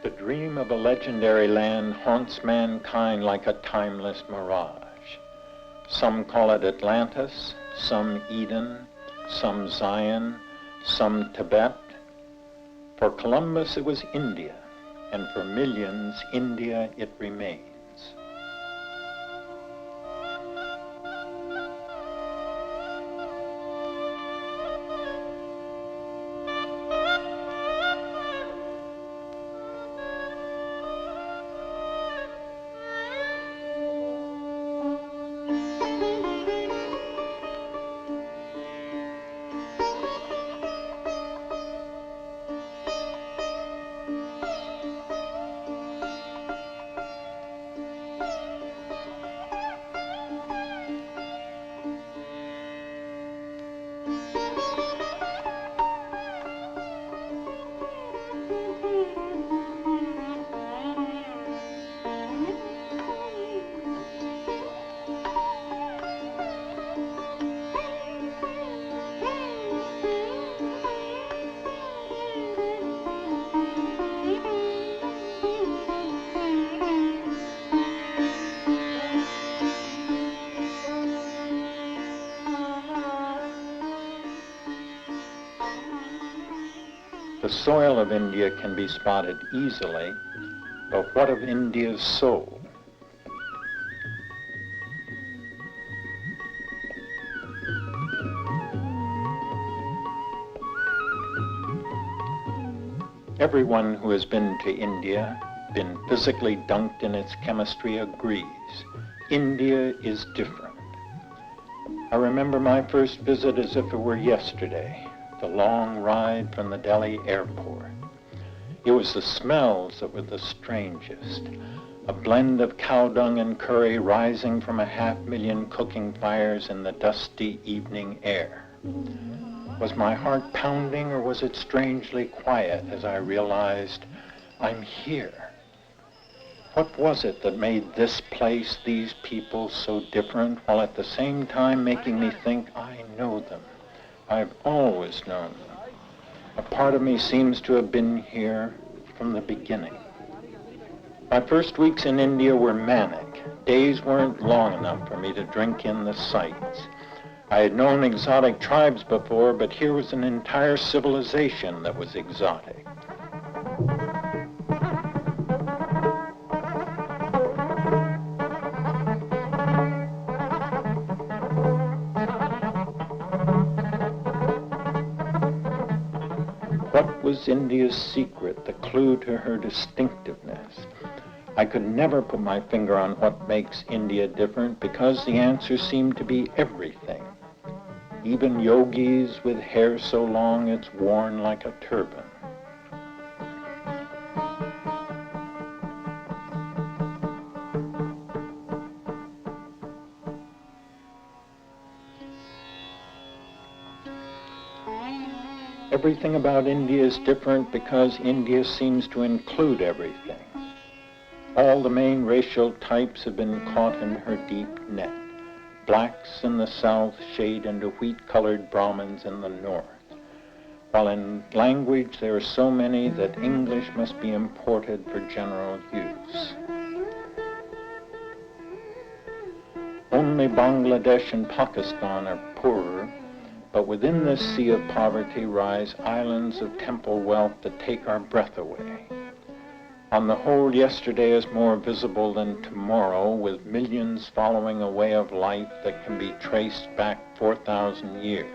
The dream of a legendary land haunts mankind like a timeless mirage. Some call it Atlantis, some Eden, some Zion, some Tibet. For Columbus it was India, and for millions, India it remains. The soil of India can be spotted easily, but what of India's soul? Everyone who has been to India, been physically dunked in its chemistry, agrees. India is different. I remember my first visit as if it were yesterday. The long ride from the Delhi airport. It was the smells that were the strangest. A blend of cow dung and curry rising from 500,000 cooking fires in the dusty evening air. Was my heart pounding, or was it strangely quiet as I realized I'm here? What was it that made this place, these people so different, while at the same time making me think I know them? I've always known them. A part of me seems to have been here from the beginning. My first weeks in India were manic. Days weren't long enough for me to drink in the sights. I had known exotic tribes before, but here was an entire civilization that was exotic. What was India's secret, the clue to her distinctiveness? I could never put my finger on what makes India different because the answer seemed to be everything. Even yogis with hair so long it's worn like a turban. Everything about India is different because India seems to include everything. All the main racial types have been caught in her deep net. Blacks in the south shade into wheat-colored Brahmins in the north. While in language there are so many that English must be imported for general use. Only Bangladesh and Pakistan are poorer, but within this sea of poverty rise islands of temple wealth that take our breath away. On the whole, yesterday is more visible than tomorrow, with millions following a way of life that can be traced back 4,000 years.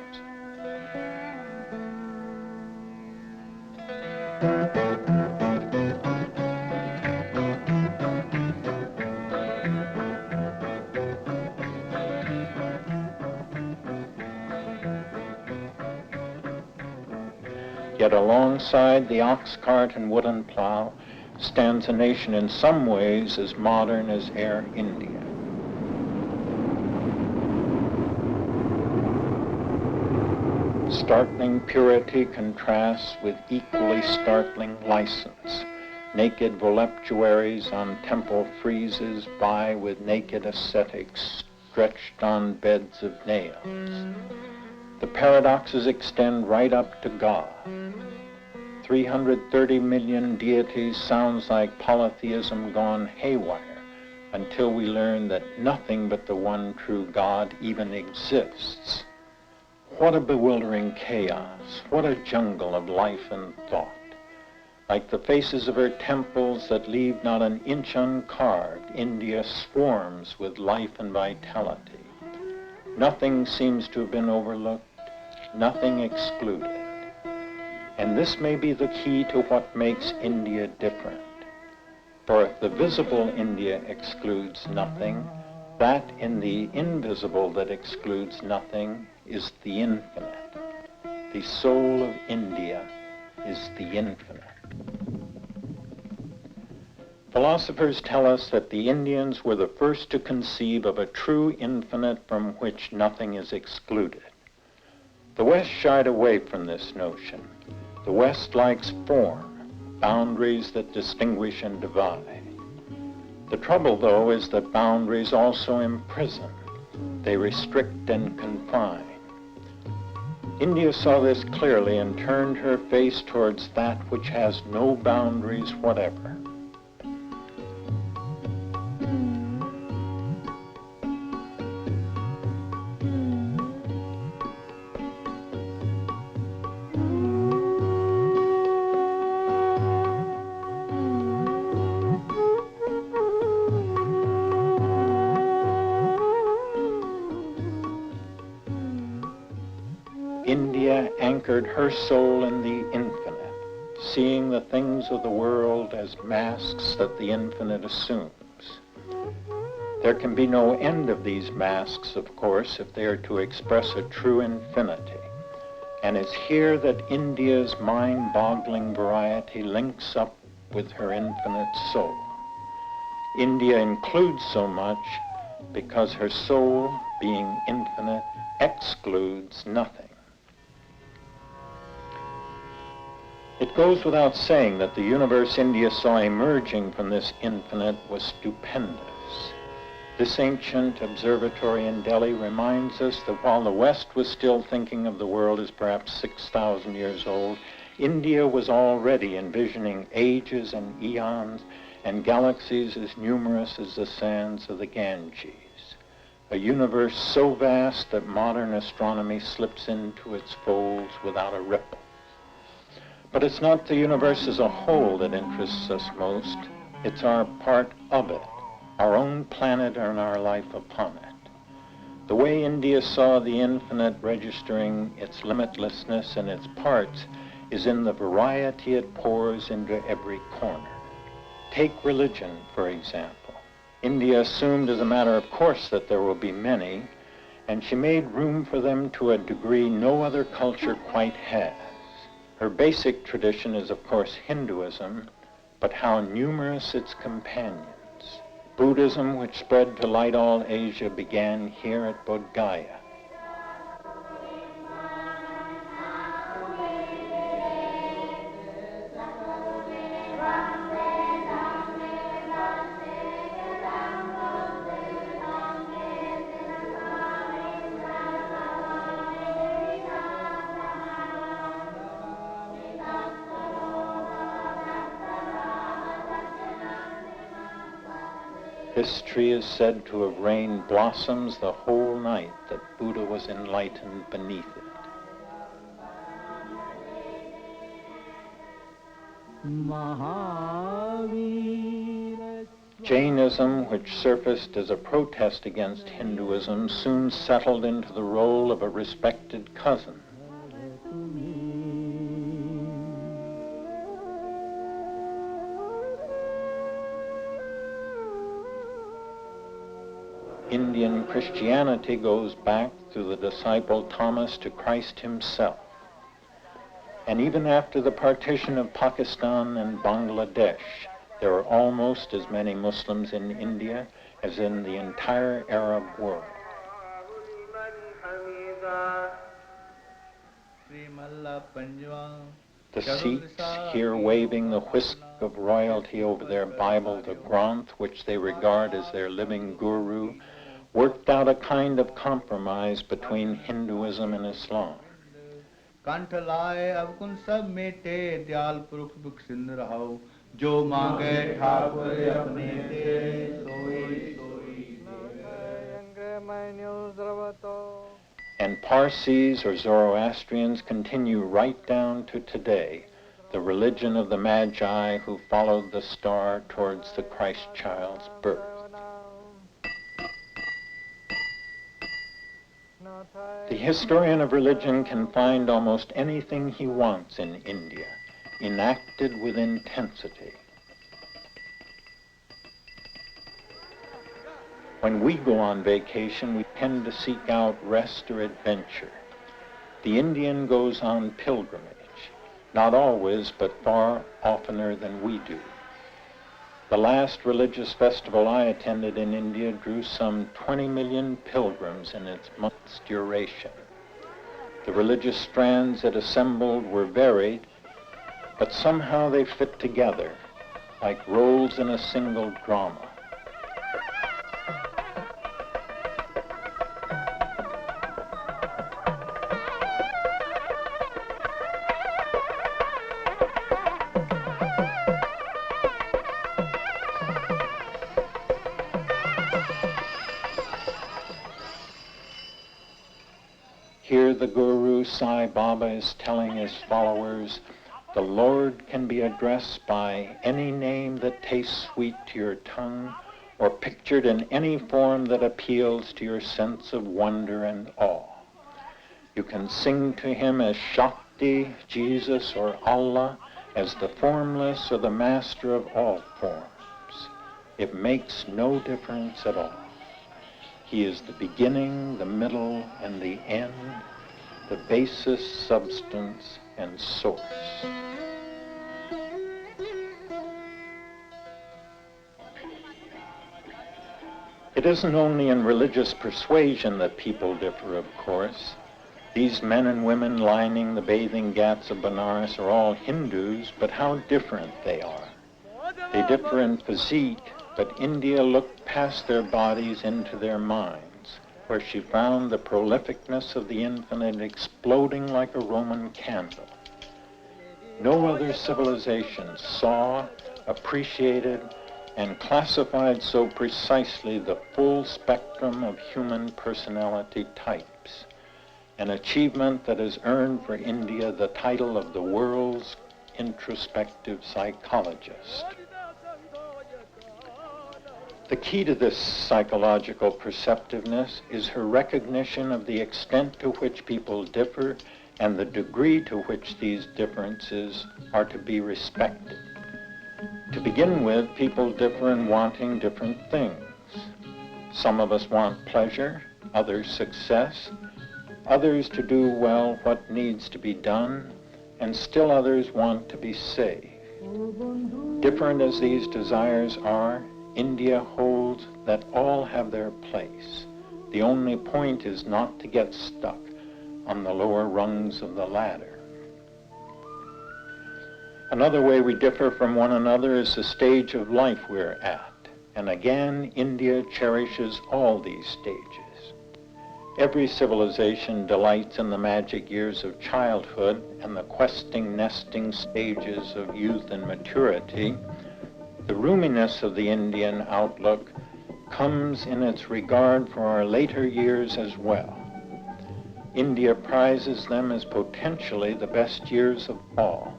Yet alongside the ox cart and wooden plow stands a nation in some ways as modern as Air India. Startling purity contrasts with equally startling license. Naked voluptuaries on temple friezes vie with naked ascetics stretched on beds of nails. The paradoxes extend right up to God. 330 million deities sounds like polytheism gone haywire until we learn that nothing but the one true God even exists. What a bewildering chaos, what a jungle of life and thought. Like the faces of her temples that leave not an inch uncarved, India swarms with life and vitality. Nothing seems to have been overlooked, nothing excluded. And this may be the key to what makes India different. For if the visible India excludes nothing, that in the invisible that excludes nothing is the infinite. The soul of India is the infinite. Philosophers tell us that the Indians were the first to conceive of a true infinite from which nothing is excluded. The West shied away from this notion. The West likes form, boundaries that distinguish and divide. The trouble, though, is that boundaries also imprison. They restrict and confine. India saw this clearly and turned her face towards that which has no boundaries whatever. India anchored her soul in the infinite, seeing the things of the world as masks that the infinite assumes. There can be no end of these masks, of course, if they are to express a true infinity. And it's here that India's mind-boggling variety links up with her infinite soul. India includes so much because her soul, being infinite, excludes nothing. It goes without saying that the universe India saw emerging from this infinite was stupendous. This ancient observatory in Delhi reminds us that while the West was still thinking of the world as perhaps 6,000 years old, India was already envisioning ages and eons and galaxies as numerous as the sands of the Ganges, a universe so vast that modern astronomy slips into its folds without a ripple. But it's not the universe as a whole that interests us most. It's our part of it, our own planet and our life upon it. The way India saw the infinite registering its limitlessness in its parts is in the variety it pours into every corner. Take religion, for example. India assumed as a matter of course that there will be many, and she made room for them to a degree no other culture quite has. Her basic tradition is, of course, Hinduism, but how numerous its companions. Buddhism, which spread to light all Asia, began here at Bodh Gaya. This tree is said to have rained blossoms the whole night that Buddha was enlightened beneath it. Jainism, which surfaced as a protest against Hinduism, soon settled into the role of a respected cousin. Indian Christianity goes back through the disciple Thomas to Christ himself. And even after the partition of Pakistan and Bangladesh, there are almost as many Muslims in India as in the entire Arab world. The Sikhs, here waving the whisk of royalty over their Bible, the Granth, which they regard as their living guru, worked out a kind of compromise between Hinduism and Islam. कंठ लाए अवकुन सब मेटे दयाल पुरुष दुख सिंध रहो जो मांगे ठाकुर अपने ते सोई सोई And Parsis or Zoroastrians continue right down to today, the religion of the Magi who followed the star towards the Christ child's birth. The historian of religion can find almost anything he wants in India, enacted with intensity. When we go on vacation, we tend to seek out rest or adventure. The Indian goes on pilgrimage, not always, but far oftener than we do. The last religious festival I attended in India drew some 20 million pilgrims in its month's duration. The religious strands that assembled were varied, but somehow they fit together, like roles in a single drama. Here the Guru Sai Baba is telling his followers, the Lord can be addressed by any name that tastes sweet to your tongue or pictured in any form that appeals to your sense of wonder and awe. You can sing to him as Shakti, Jesus, or Allah, as the formless or the master of all forms. It makes no difference at all. He is the beginning, the middle, and the end, the basis, substance, and source. It isn't only in religious persuasion that people differ, of course. These men and women lining the bathing ghats of Benares are all Hindus, but how different they are. They differ in physique, but India looked past their bodies into their minds, where she found the prolificness of the infinite exploding like a Roman candle. No other civilization saw, appreciated, and classified so precisely the full spectrum of human personality types, an achievement that has earned for India the title of the world's introspective psychologist. The key to this psychological perceptiveness is her recognition of the extent to which people differ and the degree to which these differences are to be respected. To begin with, people differ in wanting different things. Some of us want pleasure, others success, others to do well what needs to be done, and still others want to be safe. Different as these desires are, India holds that all have their place. The only point is not to get stuck on the lower rungs of the ladder. Another way we differ from one another is the stage of life we're at. And again, India cherishes all these stages. Every civilization delights in the magic years of childhood and the questing, nesting stages of youth and maturity. The roominess of the Indian outlook comes in its regard for our later years as well. India prizes them as potentially the best years of all,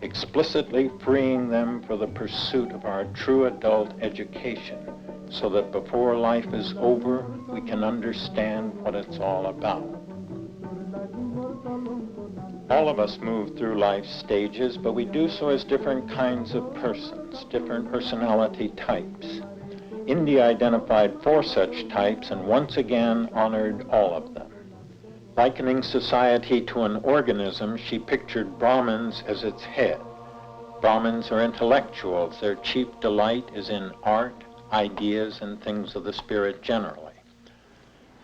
explicitly freeing them for the pursuit of our true adult education, so that before life is over, we can understand what it's all about. All of us move through life's stages, but we do so as different kinds of persons, different personality types. India identified 4 such types and once again honored all of them. Likening society to an organism, she pictured Brahmins as its head. Brahmins are intellectuals. Their chief delight is in art, ideas, and things of the spirit generally.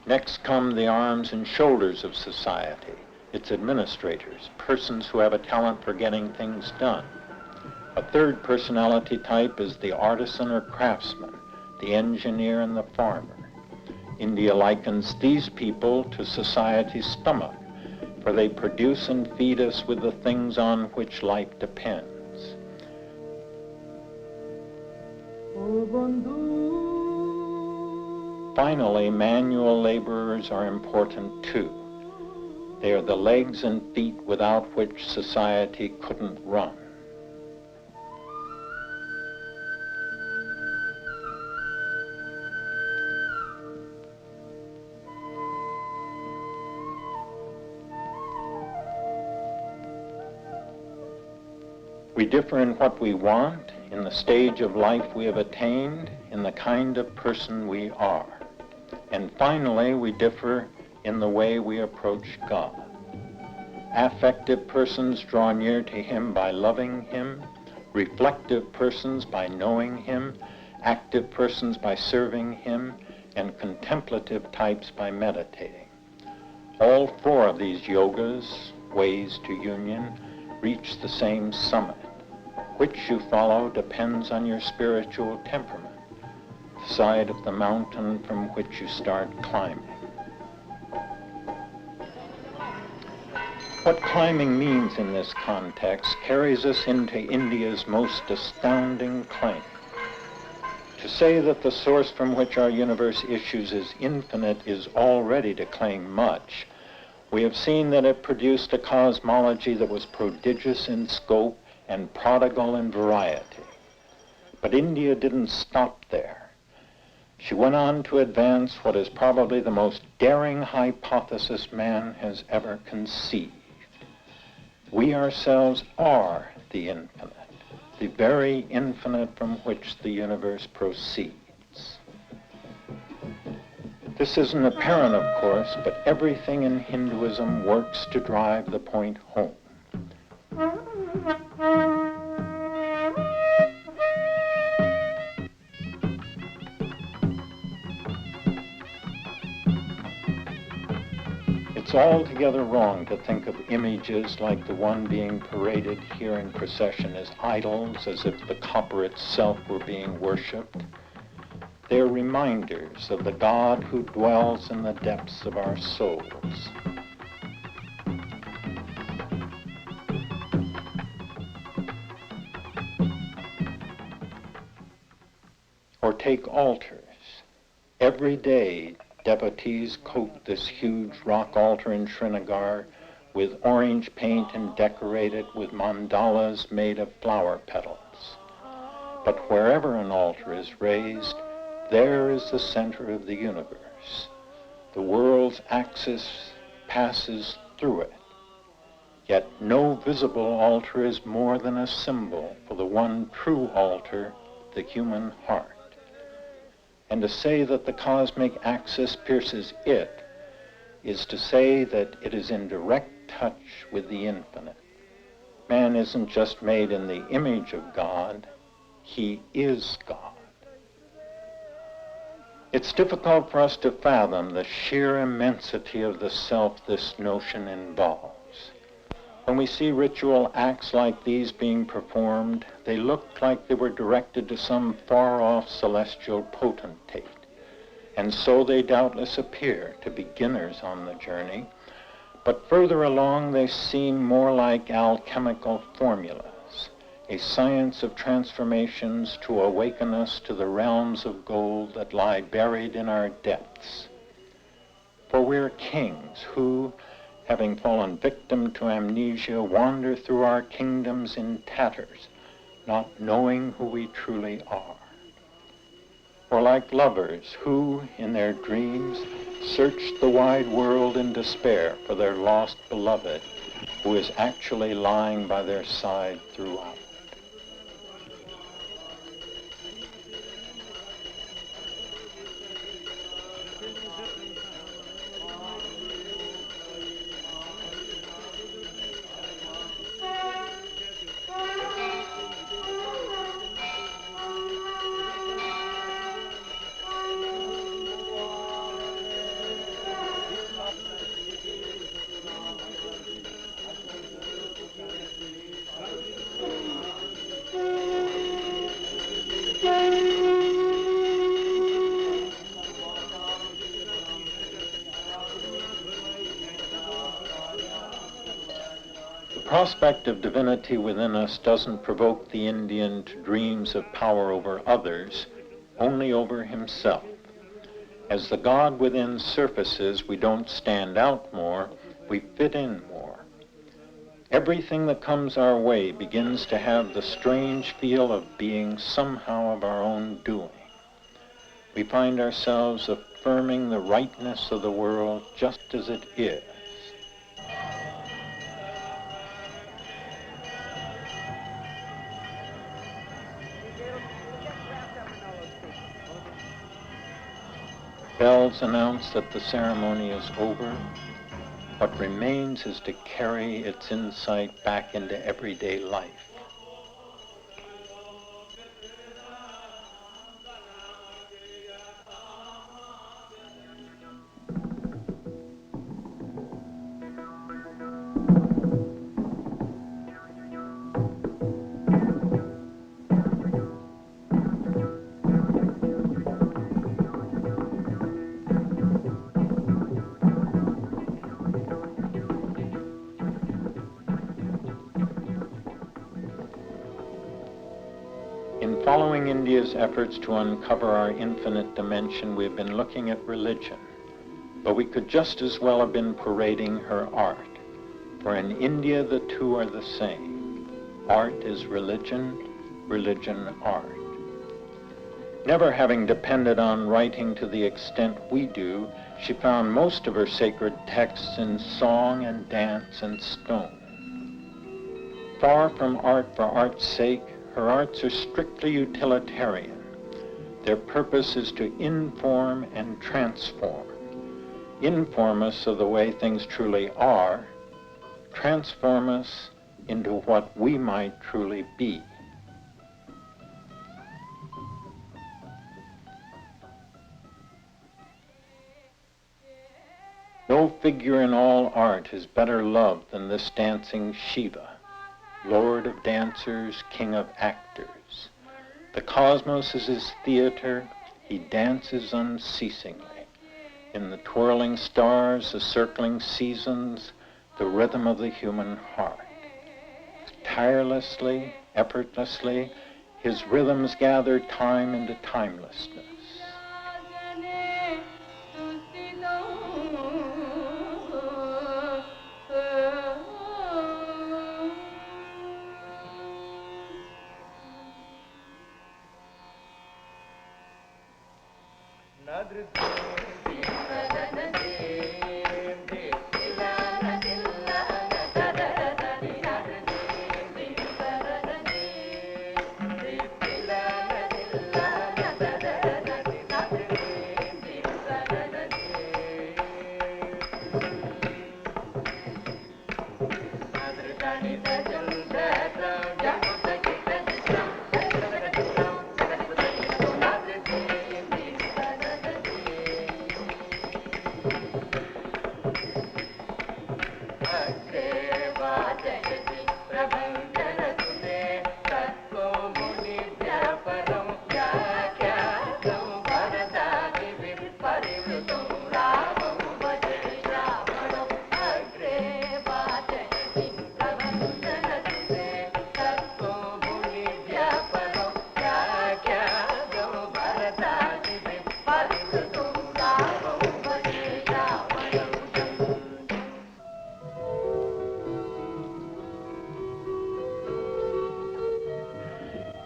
Next come the arms and shoulders of society, its administrators, persons who have a talent for getting things done. A third personality type is the artisan or craftsman, the engineer and the farmer. India likens these people to society's stomach, for they produce and feed us with the things on which life depends. Finally, manual laborers are important too. They are the legs and feet without which society couldn't run. We differ in what we want, in the stage of life we have attained, in the kind of person we are. And finally, we differ in the way we approach God. Affective persons draw near to Him by loving Him, reflective persons by knowing Him, active persons by serving Him, and contemplative types by meditating. All four of these yogas, ways to union, reach the same summit. Which you follow depends on your spiritual temperament, the side of the mountain from which you start climbing. What climbing means in this context carries us into India's most astounding claim. To say that the source from which our universe issues is infinite is already to claim much. We have seen that it produced a cosmology that was prodigious in scope and prodigal in variety. But India didn't stop there. She went on to advance what is probably the most daring hypothesis man has ever conceived. We ourselves are the infinite, the very infinite from which the universe proceeds. This isn't apparent, of course, but everything in Hinduism works to drive the point home. It's altogether wrong to think of images like the one being paraded here in procession as idols, as if the copper itself were being worshipped. They're reminders of the God who dwells in the depths of our souls. Or take altars. Every day, devotees coat this huge rock altar in Srinagar with orange paint and decorate it with mandalas made of flower petals. But wherever an altar is raised, there is the center of the universe. The world's axis passes through it. Yet no visible altar is more than a symbol for the one true altar, the human heart. And to say that the cosmic axis pierces it is to say that it is in direct touch with the infinite. Man isn't just made in the image of God, he is God. It's difficult for us to fathom the sheer immensity of the self this notion involves. When we see ritual acts like these being performed, they look like they were directed to some far-off celestial potentate, and so they doubtless appear to beginners on the journey, but further along they seem more like alchemical formulas, a science of transformations to awaken us to the realms of gold that lie buried in our depths. For we're kings who, having fallen victim to amnesia, wander through our kingdoms in tatters, not knowing who we truly are. Or like lovers who, in their dreams, search the wide world in despair for their lost beloved, who is actually lying by their side throughout. prospect of divinity within us doesn't provoke the Indian to dreams of power over others, only over himself. As the God within surfaces, we don't stand out more, we fit in more. Everything that comes our way begins to have the strange feel of being somehow of our own doing. We find ourselves affirming the rightness of the world just as it is. Bells announce that the ceremony is over. What remains is to carry its insight back into everyday life. In following India's efforts to uncover our infinite dimension, we have been looking at religion, but we could just as well have been parading her art. For in India, the two are the same. Art is religion, religion art. Never having depended on writing to the extent we do, she found most of her sacred texts in song and dance and stone. Far from art for art's sake, her arts are strictly utilitarian. Their purpose is to inform and transform. Inform us of the way things truly are, transform us into what we might truly be. No figure in all art is better loved than this dancing Shiva, Lord of dancers, king of actors. The cosmos is his theater. He dances unceasingly. In the twirling stars, the circling seasons, the rhythm of the human heart. Tirelessly, effortlessly, his rhythms gather time into timelessness.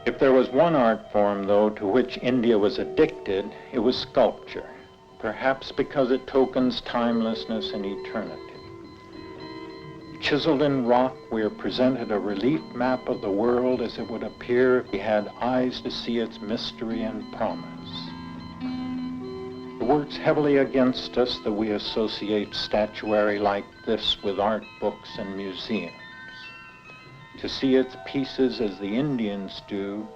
If there was one art form, though, to which India was addicted, it was sculpture, perhaps because it tokens timelessness and eternity. Chiseled in rock, we are presented a relief map of the world as it would appear if we had eyes to see its mystery and promise. It works heavily against us that we associate statuary like this with art books and museums. To see its pieces as the Indians do,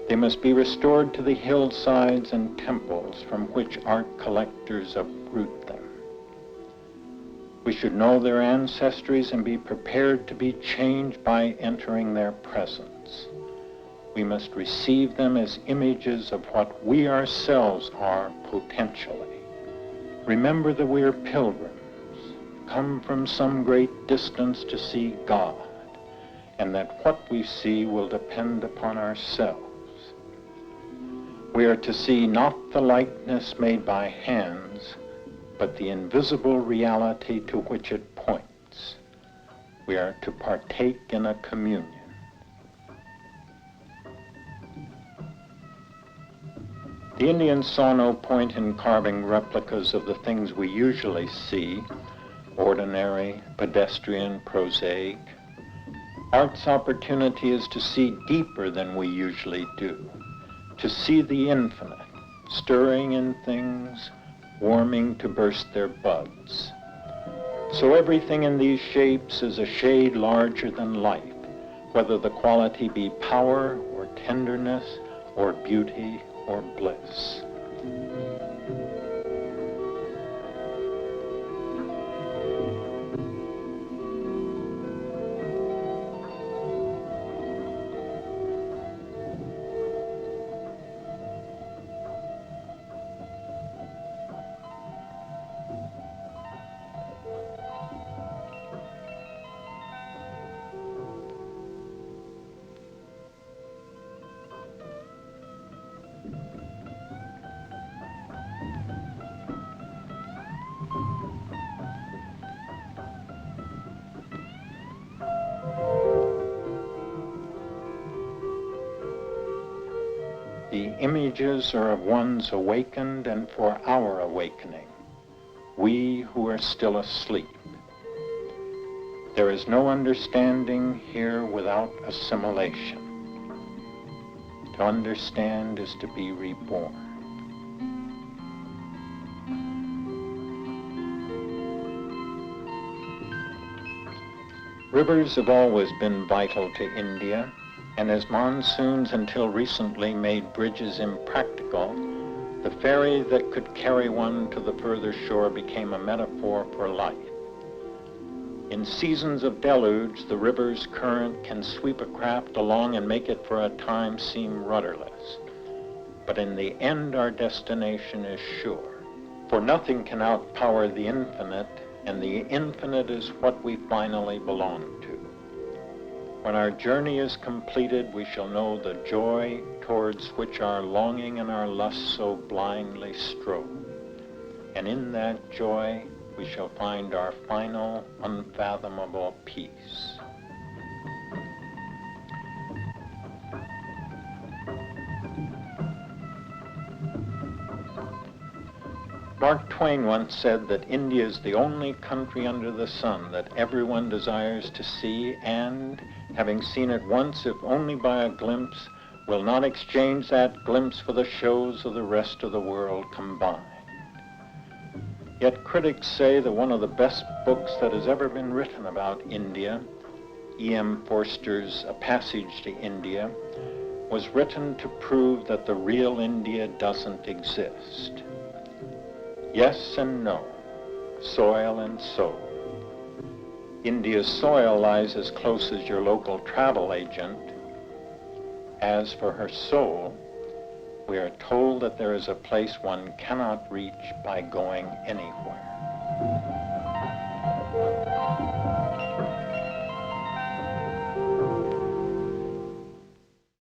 they must be restored to the hillsides and temples from which art collectors uproot them. We should know their ancestries and be prepared to be changed by entering their presence. We must receive them as images of what we ourselves are potentially. Remember that we are pilgrims, come from some great distance to see God. and that what we see will depend upon ourselves. We are to see not the likeness made by hands, but the invisible reality to which it points. We are to partake in a communion. The Indians saw no point in carving replicas of the things we usually see, ordinary, pedestrian, prosaic. Art's opportunity is to see deeper than we usually do, to see the infinite, stirring in things, warming to burst their buds. So everything in these shapes is a shade larger than life, whether the quality be power or tenderness or beauty or bliss. The images are of ones awakened and for our awakening, we who are still asleep. There is no understanding here without assimilation. To understand is to be reborn. Rivers have always been vital to India, and as monsoons until recently made bridges impractical, the ferry that could carry one to the further shore became a metaphor for life. In seasons of deluge, the river's current can sweep a craft along and make it for a time seem rudderless. But in the end, our destination is sure, for nothing can outpower the infinite, and the infinite is what we finally belong to. When our journey is completed, we shall know the joy towards which our longing and our lust so blindly strove. And in that joy, we shall find our final, unfathomable peace. Mark Twain once said that India is the only country under the sun that everyone desires to see and, having seen it once, if only by a glimpse, will not exchange that glimpse for the shows of the rest of the world combined. Yet critics say that one of the best books that has ever been written about India, E.M. Forster's A Passage to India, was written to prove that the real India doesn't exist. Yes and no, soil and soul. India's soil lies as close as your local travel agent. As for her soul, we are told that there is a place one cannot reach by going anywhere.